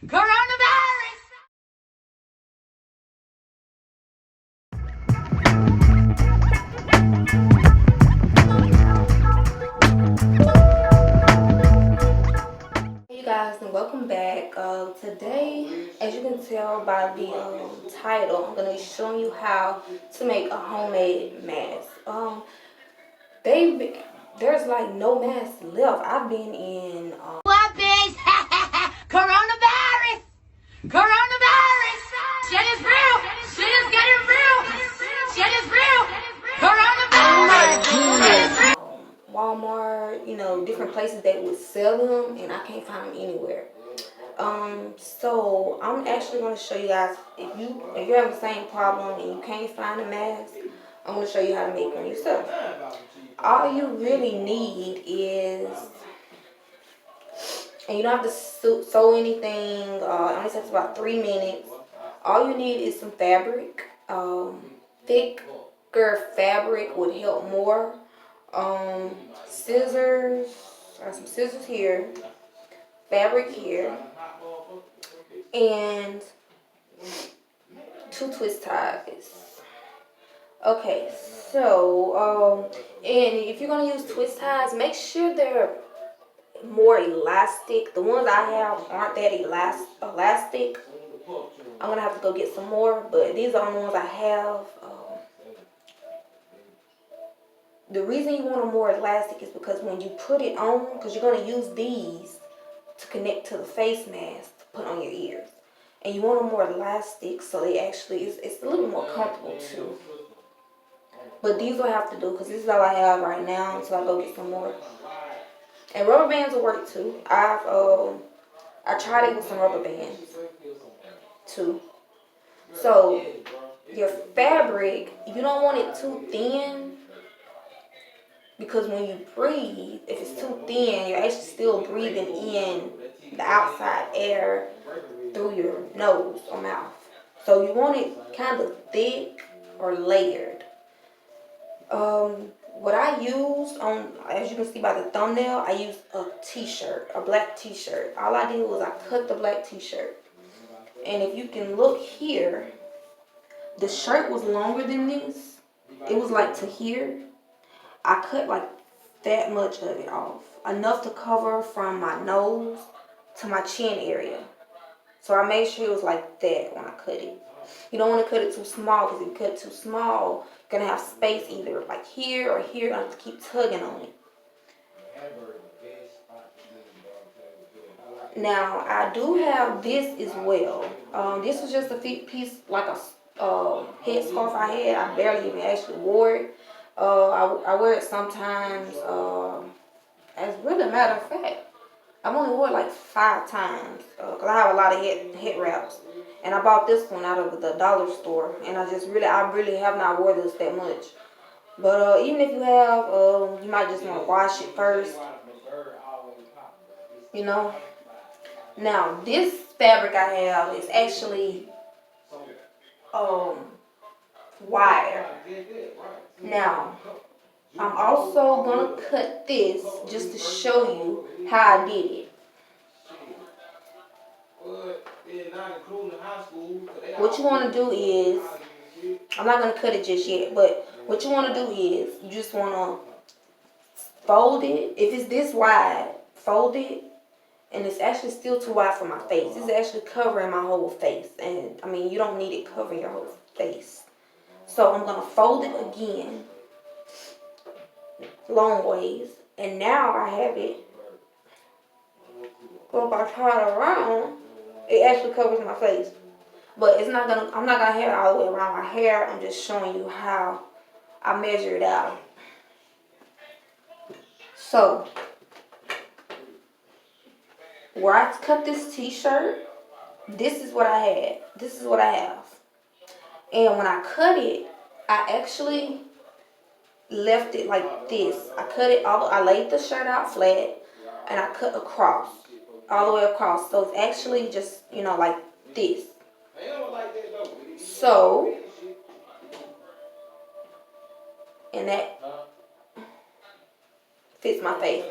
Coronavirus! Hey you guys, and welcome back. Today, as you can tell by the title, I'm going to be showing you how to make a homemade mask. There's like no mask left. I've been in what, bitch? Coronavirus! Coronavirus! Shit is real! Shit is getting real! Shit is real! Coronavirus! Walmart, different places that would sell them, and I can't find them anywhere. So I'm actually going to show you guys, if you have the same problem and you can't find a mask, I'm going to show you how to make one yourself. All you really need is, and you don't have to sew anything, it only takes about 3 minutes. All you need is some fabric. Thicker fabric would help more. Scissors, I got some scissors here, fabric here, and 2 twist ties. Okay, so and if you're gonna use twist ties, make sure they're more elastic. The ones I have aren't that elastic. I'm gonna have to go get some more, but these are the ones I have. The reason you want them more elastic is because when you put it on, because you're gonna use these to connect to the face mask to put on your ears, and you want them more elastic, so they actually it's a little more comfortable too. But these will have to do because this is all I have right now until I go get some more. And rubber bands will work too. I tried it with some rubber bands too. So your fabric, you don't want it too thin, because when you breathe, if it's too thin, you're actually still breathing in the outside air through your nose or mouth. So you want it kind of thick or layered. What I used on, as you can see by the thumbnail, I used a t-shirt, a black t-shirt. All I did was I cut the black t-shirt. And if you can look here, the shirt was longer than this. It was like to here. I cut like that much of it off. Enough to cover from my nose to my chin area. So I made sure it was like that when I cut it. You don't want to cut it too small, because if you cut too small, you're going to have space either like here or here. You're going to have to keep tugging on it. Now, I do have this as well. This was just a piece, like a headscarf I had. I barely even actually wore it. I wear it sometimes. As really a matter of fact, I've only worn it like 5 times, because I have a lot of head wraps. And I bought this one out of the dollar store, and I really have not worn this that much. But even if you have, you might just want to wash it first. Now this fabric I have is actually wire. Now I'm also gonna cut this just to show you how I did it. What you want to do is, I'm not going to cut it just yet, but what you want to do is, you just want to fold it. If it's this wide, fold it, and it's actually still too wide for my face. It's actually covering my whole face, and I mean, you don't need it covering your whole face. So I'm going to fold it again, long ways, and now I have it. So if I turn it around, it actually covers my face. But I'm not gonna have it all the way around my hair. I'm just showing you how I measure it out. So where I cut this t-shirt, this is what I had. This is what I have. And when I cut it, I actually left it like this. I laid the shirt out flat, and I cut across, all the way across. So it's actually just, like this. So, and that fits my face.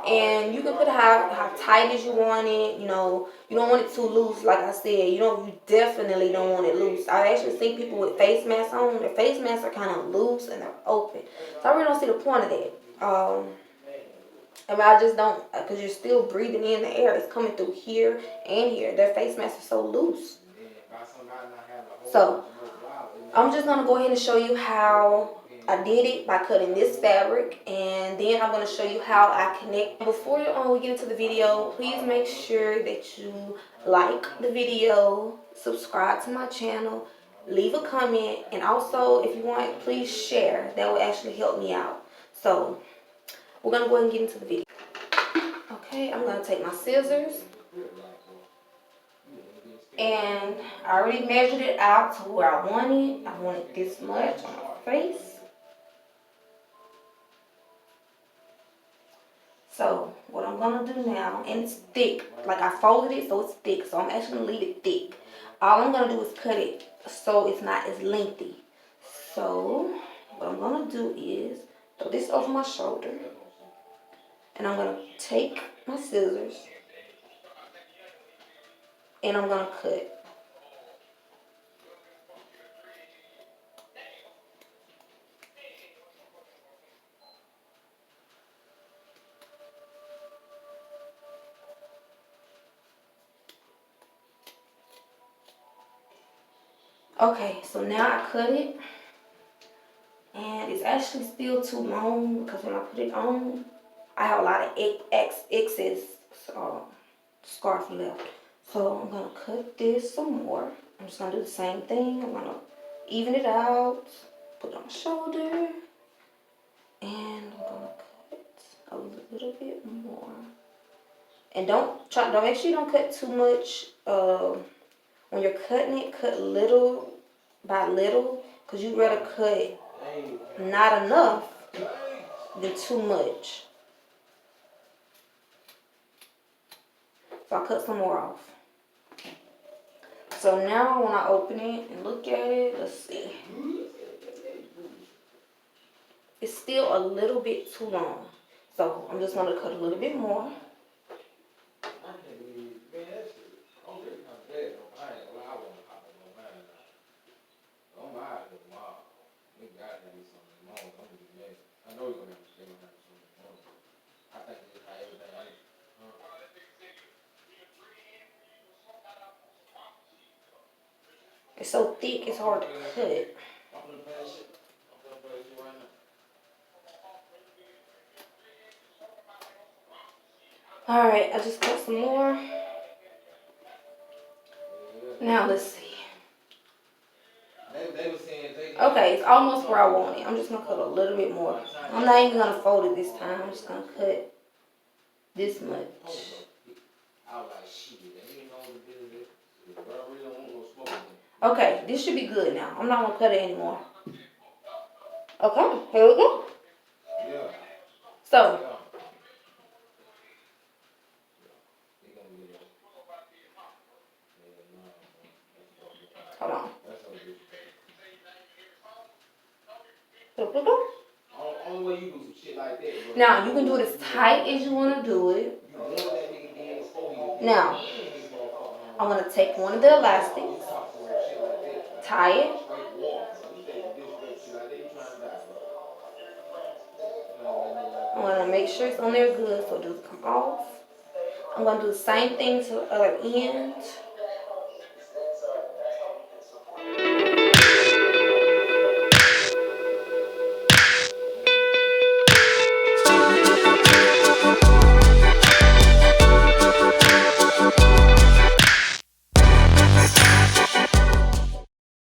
And you can put how tight as you want it. You know, you don't want it too loose. Like I said, you definitely don't want it loose. I actually seen people with face masks on. Their face masks are kind of loose and they're open. So I really don't see the point of that. I mean, I just don't, because you're still breathing in the air. It's coming through here and here. Their face masks are so loose. So I'm just gonna go ahead and show you how I did it by cutting this fabric, and then I'm gonna show you how I connect. Before we get into the video, please make sure that you like the video, subscribe to my channel, leave a comment, and also if you want, please share. That will actually help me out. So we're gonna go ahead and get into the video. Okay, I'm gonna take my scissors. And I already measured it out to where I want it. I want it this much on my face. So what I'm gonna do now, and it's thick, like I folded it so it's thick, so I'm actually gonna leave it thick. All I'm gonna do is cut it so it's not as lengthy. So what I'm gonna do is throw this over my shoulder, and I'm gonna take my scissors, and I'm gonna cut. Okay, so now I cut it, and it's actually still too long because when I put it on, I have a lot of excess scarf left. So I'm gonna cut this some more. I'm just gonna do the same thing. I'm gonna even it out, put it on my shoulder, and I'm gonna cut a little bit more. And don't make sure you don't cut too much. When you're cutting it, cut little by little, because you'd rather cut not enough than too much. So I cut some more off. So now when I open it and look at it, let's see. It's still a little bit too long. So I'm just gonna cut a little bit more. It's so thick, it's hard to cut. Alright, I just cut some more. Now let's see. Okay, it's almost where I want it. I'm just gonna cut a little bit more. I'm not even gonna fold it this time. I'm just gonna cut this much. Okay, this should be good now. I'm not gonna cut it anymore. Okay, here we go. So, hold on. Now, you can do it as tight as you want to do it. Now, I'm going to take one of the elastics, tie it. I'm going to make sure it's on there good so it doesn't come off. I'm going to do the same thing to the other end.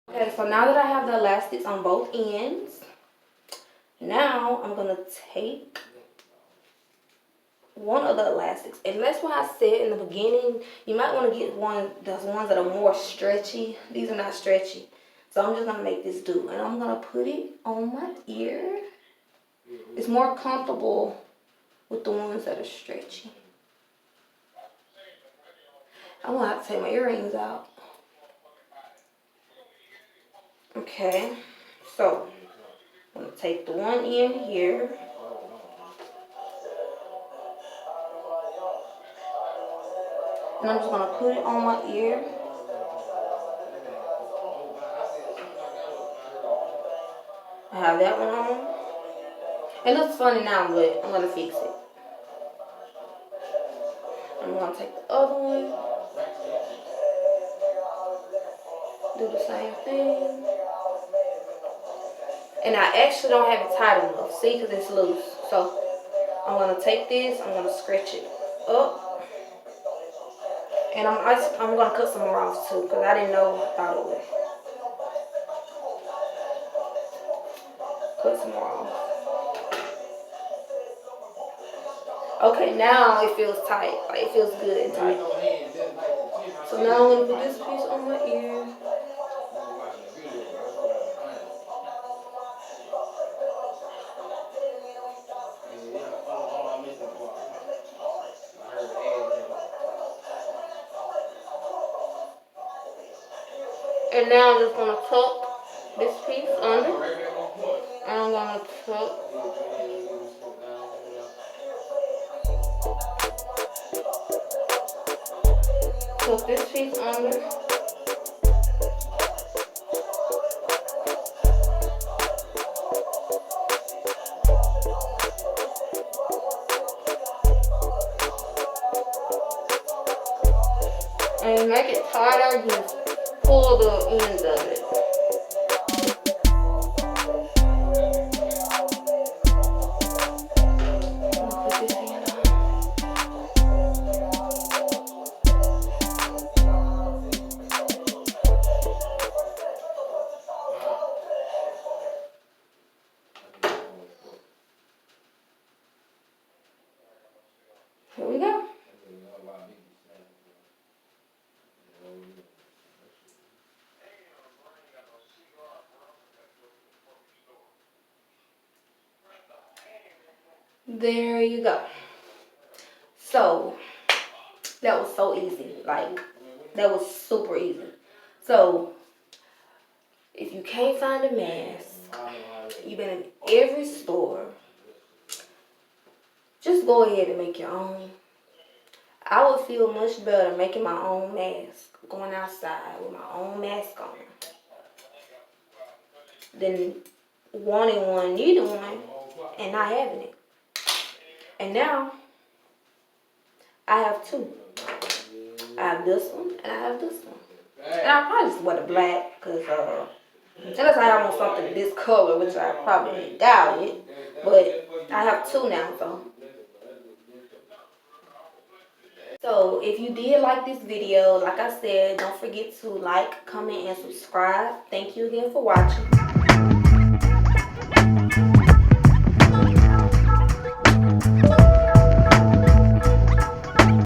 Okay, so now that I have the elastics on both ends, now I'm going to take one of the elastics, and that's why I said in the beginning, you might want to get those ones that are more stretchy. These are not stretchy. So I'm just going to make this do, and I'm going to put it on my ear. It's more comfortable with the ones that are stretchy. I'm going to have to take my earrings out. Okay, so I'm going to take the one in here. And I'm just gonna put it on my ear. I have that one on. It looks funny now, but I'm gonna fix it. I'm gonna take the other one. Do the same thing. And I actually don't have it tight enough. See, because it's loose. So I'm gonna take this. I'm gonna scratch it up. And I'm gonna cut some more off too, because I didn't know I thought it would. Cut some more off. Okay, now it feels tight. Like it feels good and tight. So now I'm gonna put this piece on my ear. And now I'm just gonna tuck this piece under. And I'm gonna tuck this piece under. And make it tighter, just pull the ends of it. Here we go. There you go. So that was so easy. Like that was super easy. So if you can't find a mask, you've been in every store, just go ahead and make your own. I would feel much better making my own mask, going outside with my own mask on, than wanting one, needing one, and not having it. And now I have two. I have this one and I have this one. And I probably just wear the black because unless I have on something this color, which I probably doubt it, but I have two now, So if you did like this video, like I said, don't forget to like, comment, and subscribe. Thank you again for watching.